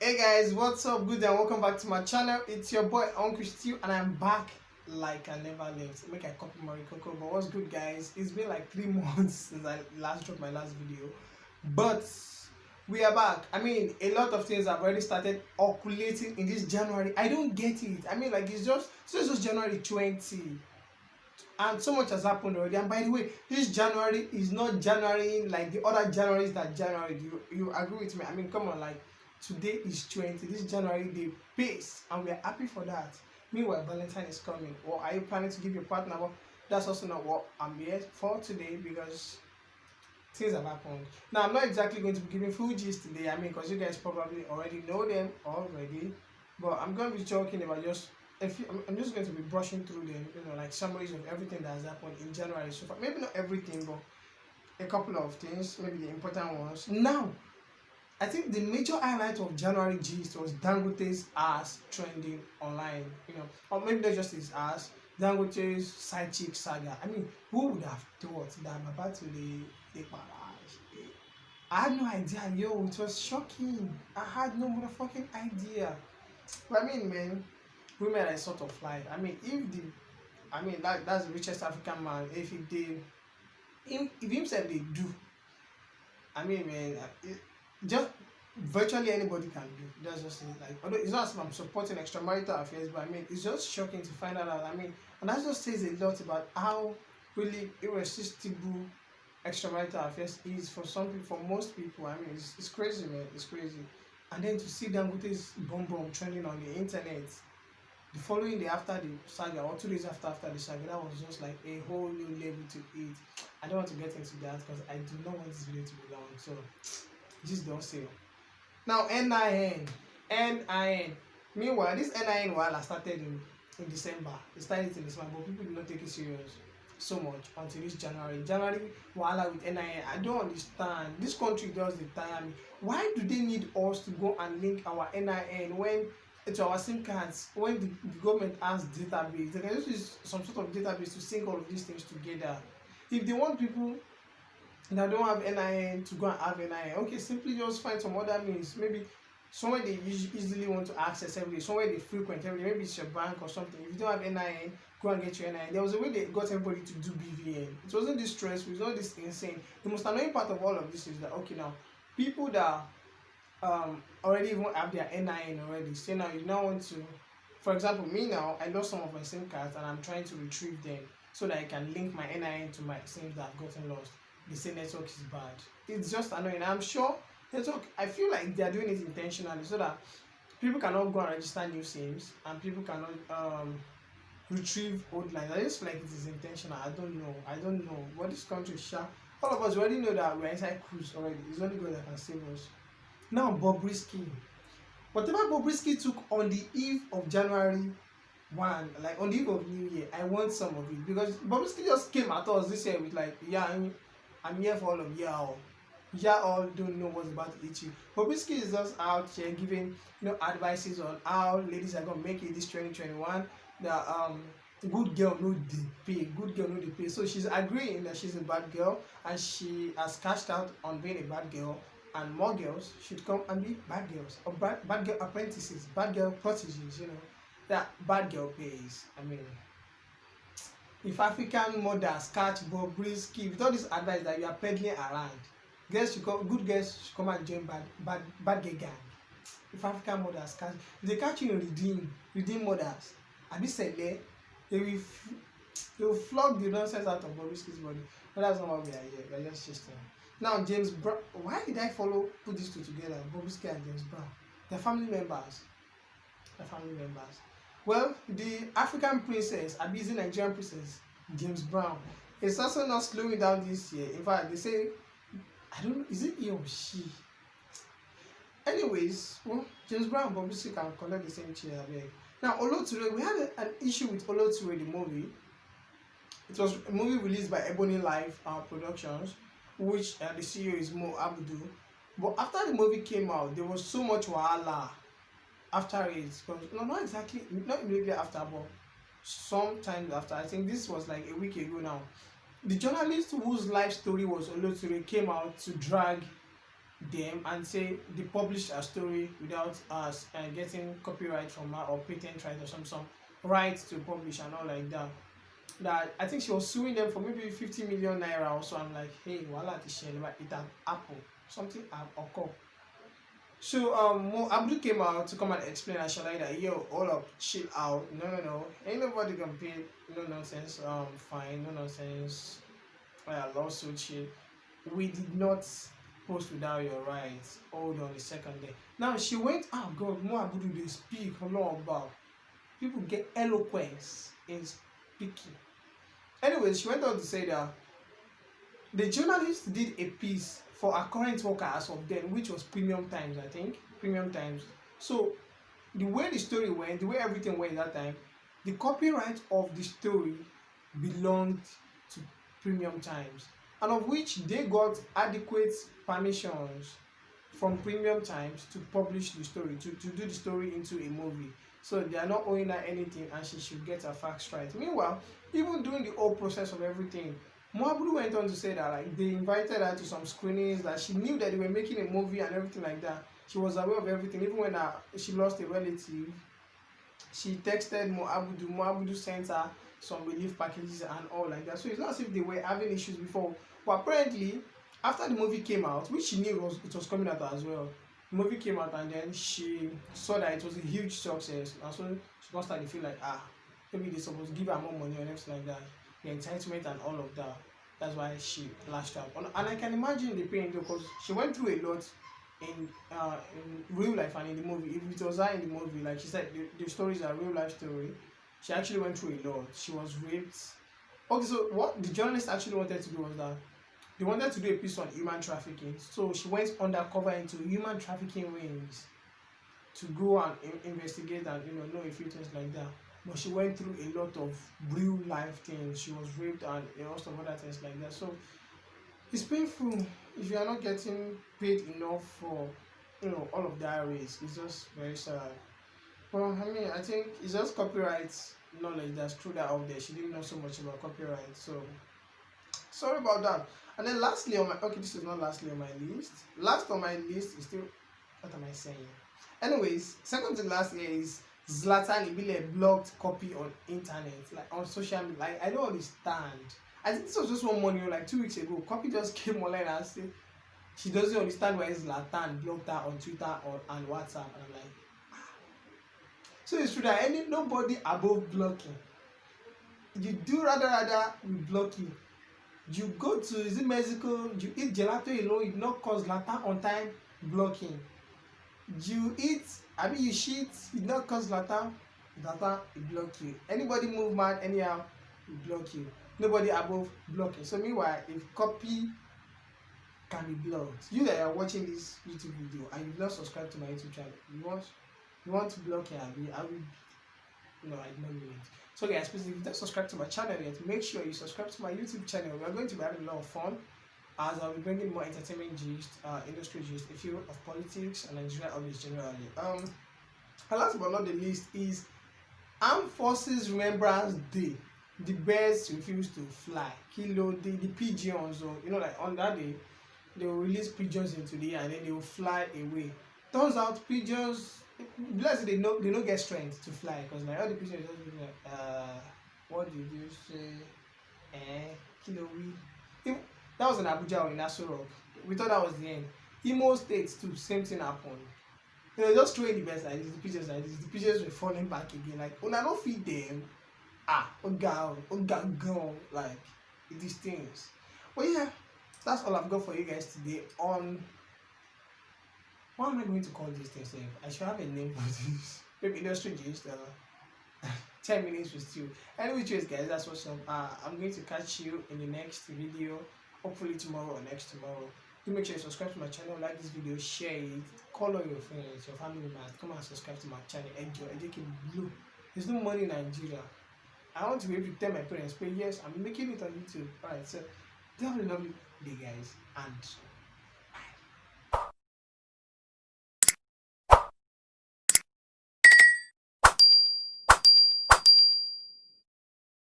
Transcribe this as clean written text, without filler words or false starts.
Hey guys, what's up? Good and welcome back to my channel. It's your boy Uncle Stu and I'm back like I never left. Make I copy Coco. But what's good, guys? It's been like 3 months since I last dropped my last video, but we are back. I mean, a lot of things have already started oculating in this January. I don't get it. I mean, like it's just January 20. And so much has happened already. And by the way, this January is not January like the other Januaries that January. You agree with me? I mean, come on, like today is 20. This January the pace, and we are happy for that. Meanwhile, Valentine is coming. Or are you planning to give your partner? Well, that's also not what I'm here for today because things have happened. Now, I'm not exactly going to be giving full gist today. I mean, because you guys probably already know them already. But I'm going to be talking about just I'm just going to be brushing through them, like summaries of everything that has happened in January so far. Maybe not everything, but a couple of things, maybe the important ones. Now, I think the major highlight of January gist was Dangote's ass trending online, or maybe not just his ass, Dangote's side chick saga. I mean, who would have thought that I'm about to the barrage? I had no idea, yo, it was shocking. I had no motherfucking idea. But I mean, man, women are sort of like, I mean, that's the richest African man. If he did, if himself they do, I mean, man, just virtually anybody can do. That's just it. Like, although it's not as if I'm supporting extramarital affairs, but I mean, it's just shocking to find out. I mean, and that just says a lot about how really irresistible extramarital affairs is for some people, for most people. I mean, it's crazy, man. It's crazy. And then to see Dangote's bomb trending on the internet the following day after the saga, or 2 days after the saga, that was just like a whole new level to it. I don't want to get into that because I do not want this video to be long, so just don't say. Now, NIN. Meanwhile, this NIN Wahala started in December. It started in December, but people did not take it serious so much until this January Wahala with NIN. I don't understand. This country does the tire me. Why do they need us to go and link our NIN when to our SIM cards, when the government has database? They can just use some sort of database to sync all of these things together. If they want people that don't have NIN to go and have NIN, okay, simply just find some other means. Maybe somewhere they easily want to access every day, somewhere they frequent every day, maybe it's your bank or something. If you don't have NIN, go and get your NIN. There was a way they got everybody to do BVN. It wasn't this stressful, it's not this insane. The most annoying part of all of this is that, okay, now people that already even have their NIN already, say now you now want to, for example, me now, I lost some of my SIM cards and I'm trying to retrieve them so that I can link my NIN to my SIMs that have gotten lost. They say network is bad. It's just annoying. I'm sure network, I feel like they are doing it intentionally so that people cannot go and register new SIMs and people cannot retrieve old lines. I just feel like it is intentional. I don't know. But this country, all of us already know that we're inside cruise already. It's only God that can save us. Now, Bobrisky. Whatever Bobrisky took on the eve of January 1, like on the eve of New Year, I want some of it because Bobrisky just came at us this year with like, yeah, I'm here for all of y'all. Y'all don't know what's about to hit you. Bobrisky is just out here giving advices on how ladies are gonna make it this 2021. That good girl no dey pay, good girl no dey pay. So she's agreeing that she's a bad girl and she has cashed out on being a bad girl. And more girls should come and be bad girls or bad girl apprentices, bad girl proteges, that bad girl pays. I mean, if African mothers catch Bobrisky with all this advice that you are peddling around, good girls should come and join bad girl gang. If African mothers catch, if they catch you in redeem mothers, I be said there, they will flog the nonsense out of Bobrisky's body. But that's not what we are here. We are just system. Now, James Brown, why did I put these two together, Bobrisky and James Brown? They're family members. Well, the African princess, abusing Nigerian princess, James Brown, is also not slowing down this year. In fact, they say, I don't know, is it he or she? Anyways, well, James Brown and Bobrisky can collect the same chair. Now, Oloture, we had an issue with Oloture, the movie. It was a movie released by Ebony Life Productions, which the CEO is Mo Abudu. But after the movie came out, there was so much wahala after it. Not immediately after, but sometime after. I think this was like a week ago now. The journalist whose life story was Oloture came out to drag them and say they published a story without us getting copyright from her or patent right or some right to publish and all like that. That I think she was suing them for maybe 50 million naira or so. I'm like, hey, voila, this shit, it had Apple, something occur. So Mo Abdul came out to come and explain and Shalai that yo, all up, chill out. No. Ain't nobody can pay no nonsense fine, no nonsense lawsuit shit. We did not post without your rights. Hold on a second there. Now she went, oh god, Mo Abdul they speak a lot about people get eloquence in speaking. Anyways, she went on to say that the journalist did a piece for a current worker as of then, which was Premium Times, I think. Premium Times. So the way the story went, the way everything went that time, the copyright of the story belonged to Premium Times, and of which they got adequate permissions from Premium Times to publish the story, to do the story into a movie. So they are not owing her anything and she should get her facts right. Meanwhile, even during the whole process of everything, Moabudu went on to say that like they invited her to some screenings, that she knew that they were making a movie and everything like that. She was aware of everything. Even when she lost a relative, she texted Moabudu. Moabudu sent her some relief packages and all like that. So it's not as if they were having issues before. But apparently, after the movie came out, which she knew it was coming out as well, the movie came out and then she saw that it was a huge success. And so she got started to feel like, maybe they're supposed to give her more money or anything like that. The entitlement and all of that. That's why she lashed out. And I can imagine the pain because she went through a lot in real life and in the movie. If it was her in the movie, like she said, the story is a real life story. She actually went through a lot. She was raped. Okay, so what the journalist actually wanted to do was that they wanted to do a piece on human trafficking. So she went undercover into human trafficking rings to go and investigate and know a few things like that. But she went through a lot of real life things. She was raped and a lot of other things like that. So it's painful if you are not getting paid enough for all of that risk. It's just very sad. Well, I mean, I think it's just copyright knowledge that's threw that out there. She didn't know so much about copyright, so sorry about that. And then lastly on my this is not lastly on my list. Last on my list is still, what am I saying? Anyways, second to last here is Zlatan Ibile blocked copy on internet, like on social media. Like I don't understand. I think this was just one morning, like 2 weeks ago. Copy just came online and said she doesn't understand why Zlatan blocked her on Twitter and WhatsApp. And I'm like, so it's true that nobody above blocking. You do rather we block you. You go to Mexico, you eat gelato alone, you not cause Zlatan on time, blocking. You you shit, you not cause Zlatan, it block you. Anybody move mad anyhow, it block you. Nobody above blocking. So meanwhile, if copy can be blocked, you that are watching this YouTube video and you've not subscribed to my YouTube channel, you want to block it, I will ignore you. So guys, please, if you don't subscribe to my channel yet, make sure you subscribe to my YouTube channel. We are going to be having a lot of fun as I'll be bringing more entertainment gist, industry gist, a few of politics and Nigeria updates generally. And last but not the least is Armed Forces Remembrance Day. The birds refuse to fly. Kilo, the pigeons, or like on that day, they will release pigeons into the air and then they will fly away. Turns out pigeons, bless they don't get strength to fly because like all the pigeons just be like, what did you say? Kilo we. That was in Abuja or in Aso Rock. We thought that was the end. Imo States too, same thing happened. They just throwing the birds like this, the pigeons like this. The pigeons were falling back again. Like, when I don't feed them, go, like these things. But yeah, that's all I've got for you guys today on. What am I going to call this thing? I should have a name for this. Maybe industry gist. 10 minutes with you. Anyway, guys, that's what's up. I'm going to catch you in the next video. Hopefully tomorrow or next tomorrow. Do make sure you subscribe to my channel, like this video, share it, call all your friends, your family members, come and subscribe to my channel. Enjoy. Blue. There's no money in Nigeria. I want to be able to tell my parents, but yes, I'm making it on YouTube. Alright, so have a lovely day, guys, and